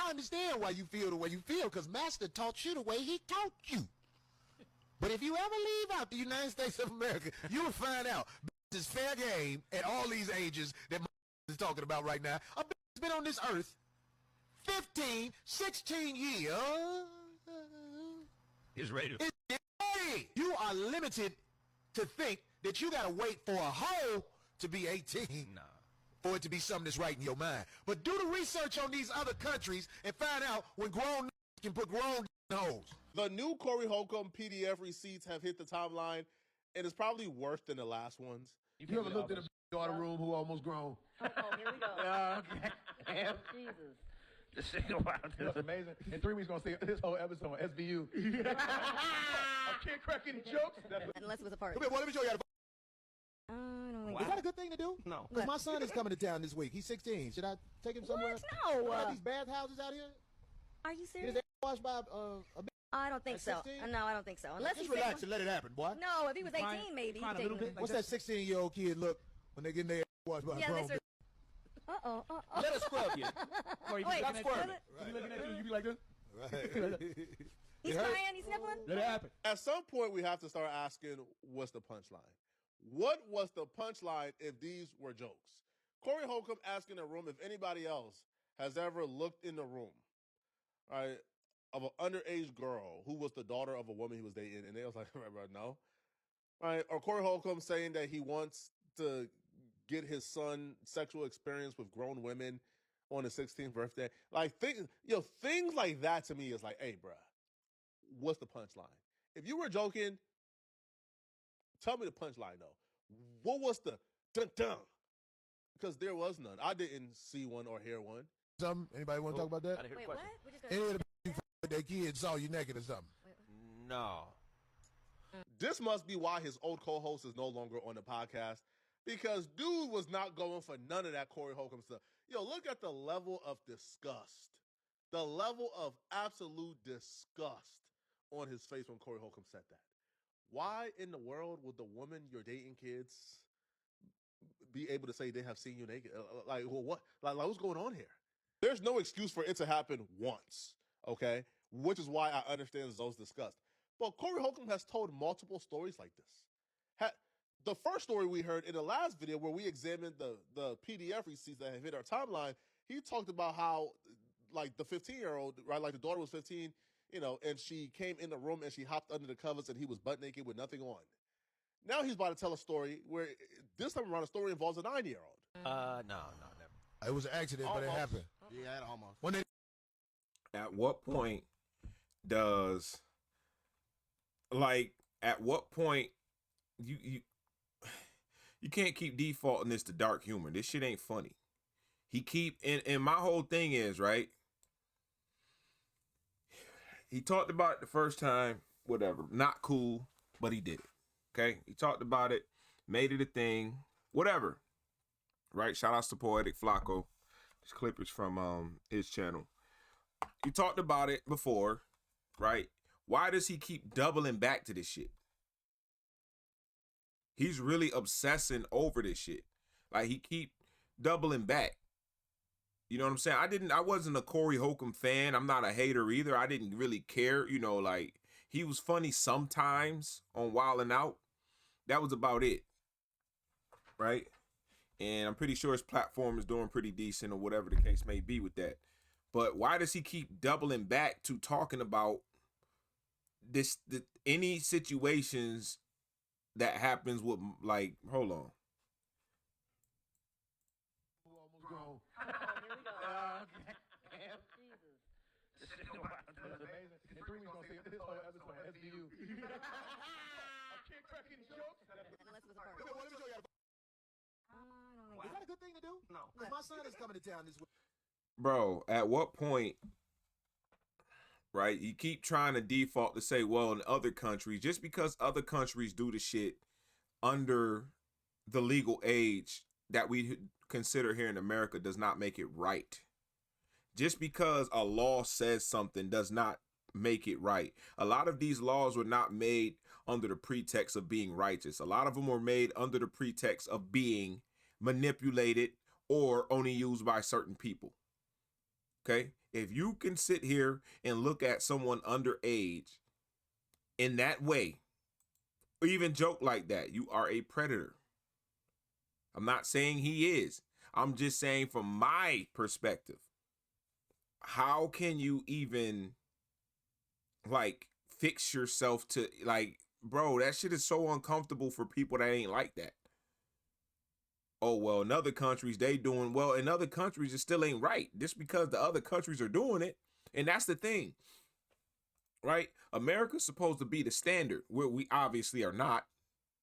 I understand why you feel the way you feel, because Master taught you the way he taught you. But if you ever leave out the United States of America, you will find out this is fair game at all these ages that is talking about right now. A bitch has been on this earth 15, 16 years. He's ready. You are limited to think that you got to wait for a hoe to be 18 for it to be something that's right in your mind. But do the research on these other countries and find out when grown can put grown hoes. The new Corey Holcomb PDF receipts have hit the timeline, and it's probably worse than the last ones. You ever looked in the daughter room who almost grown? Oh, here we go. Okay. Jesus. This shit wild. That's amazing. In 3 weeks, we're going to see this whole episode on SVU. I can't crack any jokes. Unless it was a party. Come here, boy, let me show you how to. I don't think Is that a good thing to do? No. Because my son is coming to town this week. He's 16. Should I take him somewhere? What? No. Got these bathhouses out here? Are you Is serious? they washed by a bitch? I don't think At so. 16? No, I don't think so. Unless Just he's relax and let it happen, boy. No, if he was 18, maybe. Crying a little bit. What's that 16-year-old kid look when they get their washed by a Yeah, grown they bitch? Uh-oh. Let us scrub you. Corey, Wait, stop squirming. does You looking at you, you be like this. Right. He's crying, he's sniffling? Let it happen. At some point, we have to start asking, what's the punchline? What was the punchline if these were jokes? Corey Holcomb asking the room if anybody else has ever looked in the room, right, of an underage girl who was the daughter of a woman he was dating, and they was like, no. Right? Or Corey Holcomb saying that he wants to get his son sexual experience with grown women on his 16th birthday. Like, things like that to me is like, hey, bruh, what's the punchline? If you were joking, tell me the punchline, though. What was the dun-dun? Because there was none. I didn't see one or hear one. Something? Anybody want to talk about that? Wait, what? We just Any of the people with their kids saw you naked or something? No. This must be why his old co-host is no longer on the podcast, because dude was not going for none of that Corey Holcomb stuff. Yo, look at the level of disgust. The level of absolute disgust on his face when Corey Holcomb said that. Why in the world would the woman you're dating, kids, be able to say they have seen you naked? Like, well, what? Like, what's going on here? There's no excuse for it to happen once, okay? Which is why I understand Zoe's disgust. But Corey Holcomb has told multiple stories like this. The first story we heard in the last video where we examined the PDF receipts that have hit our timeline, he talked about how, like, the 15-year-old, right, like the daughter was 15, you know, and she came in the room and she hopped under the covers and he was butt naked with nothing on. Now he's about to tell a story where this time around the story involves a 9-year-old. No, never. It was an accident, but it happened. Yeah, almost. When they At what point does, like, at what point you can't keep defaulting this to dark humor. This shit ain't funny. And my whole thing is, right, he talked about it the first time, whatever, not cool, but he did it, okay? He talked about it, made it a thing, whatever, right? Shout out to Poetic Flacco. This clip is from his channel. He talked about it before, right? Why does he keep doubling back to this shit? He's really obsessing over this shit. Like, he keep doubling back. You know what I'm saying? I wasn't a Corey Holcomb fan. I'm not a hater either. I didn't really care. You know, like, he was funny sometimes on Wild 'N Out. That was about it. Right? And I'm pretty sure his platform is doing pretty decent or whatever the case may be with that. But why does he keep doubling back to talking about any situations that happens with, like, hold on. Almost grown. Here we go. Jesus. This shit wild. That's amazing. In 3 weeks, we're going to see this whole episode on SVU. I can't crack any jokes. Unless it was a party. Let me show you how to. Is that a good thing to do? No. Because my son is coming to town this week. Bro, at what point, right, you keep trying to default to say, well, in other countries, just because other countries do the shit under the legal age that we consider here in America does not make it right. Just because a law says something does not make it right. A lot of these laws were not made under the pretext of being righteous. A lot of them were made under the pretext of being manipulated or only used by certain people. Okay? If you can sit here and look at someone underage in that way, or even joke like that, you are a predator. I'm not saying he is. I'm just saying from my perspective, how can you even like fix yourself to like, bro, that shit is so uncomfortable for people that ain't like that. Oh, well, in other countries, they doing well. In other countries, it still ain't right. Just because the other countries are doing it. And that's the thing, right? America's supposed to be the standard, where we obviously are not,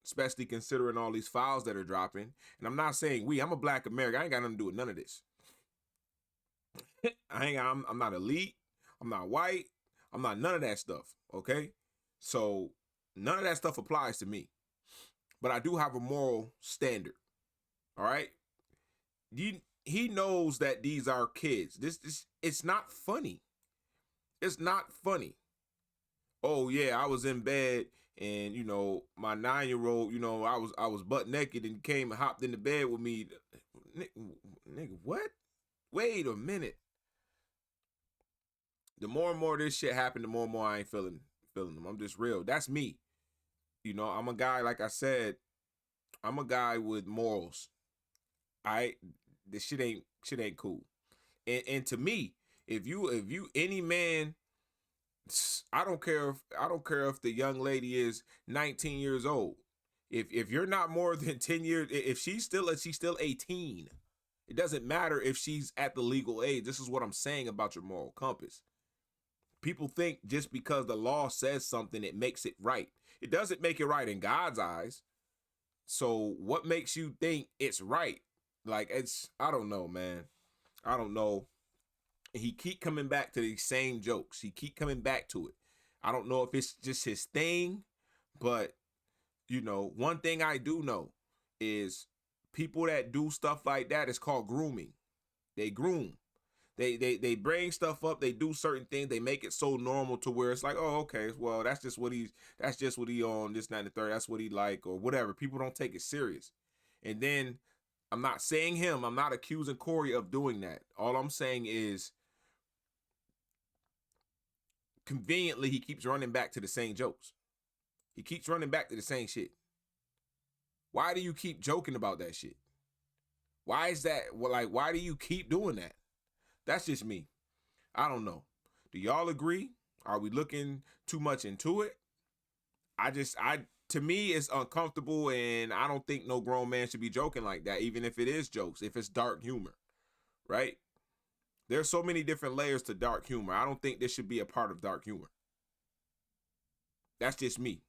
especially considering all these files that are dropping. And I'm not saying I'm a black American. I ain't got nothing to do with none of this. I'm not elite. I'm not white. I'm not none of that stuff, okay? So none of that stuff applies to me. But I do have a moral standard. All right, he knows that these are kids. This it's not funny. It's not funny. Oh yeah, I was in bed and my 9-year-old, I was butt naked and came and hopped in the bed with me. Nigga, what? Wait a minute. The more and more this shit happened, the more and more I ain't feeling them. I'm just real. That's me. I'm a guy, like I said, I'm a guy with morals. This shit ain't cool. And to me, if you any man, I don't care if the young lady is 19 years old. If you're not more than 10 years, if she's still 18, it doesn't matter if she's at the legal age. This is what I'm saying about your moral compass. People think just because the law says something, it makes it right. It doesn't make it right in God's eyes. So what makes you think it's right? Like, I don't know, man. I don't know. He keep coming back to these same jokes. He keep coming back to it. I don't know if it's just his thing, but, one thing I do know is people that do stuff like that is called grooming. They groom. They bring stuff up. They do certain things. They make it so normal to where it's like, oh, okay, well, that's just what he on, this, that, and the third. That's what he like, or whatever. People don't take it serious. And then I'm not saying him. I'm not accusing Corey of doing that. All I'm saying is conveniently he keeps running back to the same jokes. He keeps running back to the same shit. Why do you keep joking about that shit? Why is that? Well, like, why do you keep doing that? That's just me. I don't know. Do y'all agree? Are we looking too much into it? To me, it's uncomfortable, and I don't think no grown man should be joking like that, even if it is jokes, if it's dark humor, right? There's so many different layers to dark humor. I don't think this should be a part of dark humor. That's just me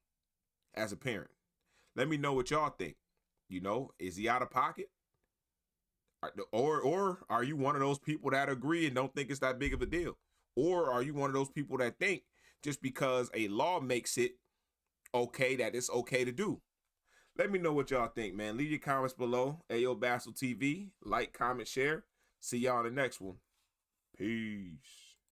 as a parent. Let me know what y'all think. Is he out of pocket? Or are you one of those people that agree and don't think it's that big of a deal? Or are you one of those people that think just because a law makes it okay, that it's okay to do? Let me know what y'all think, man. Leave your comments below. Ayo Bassel TV. Like, comment, share. See y'all in the next one. Peace.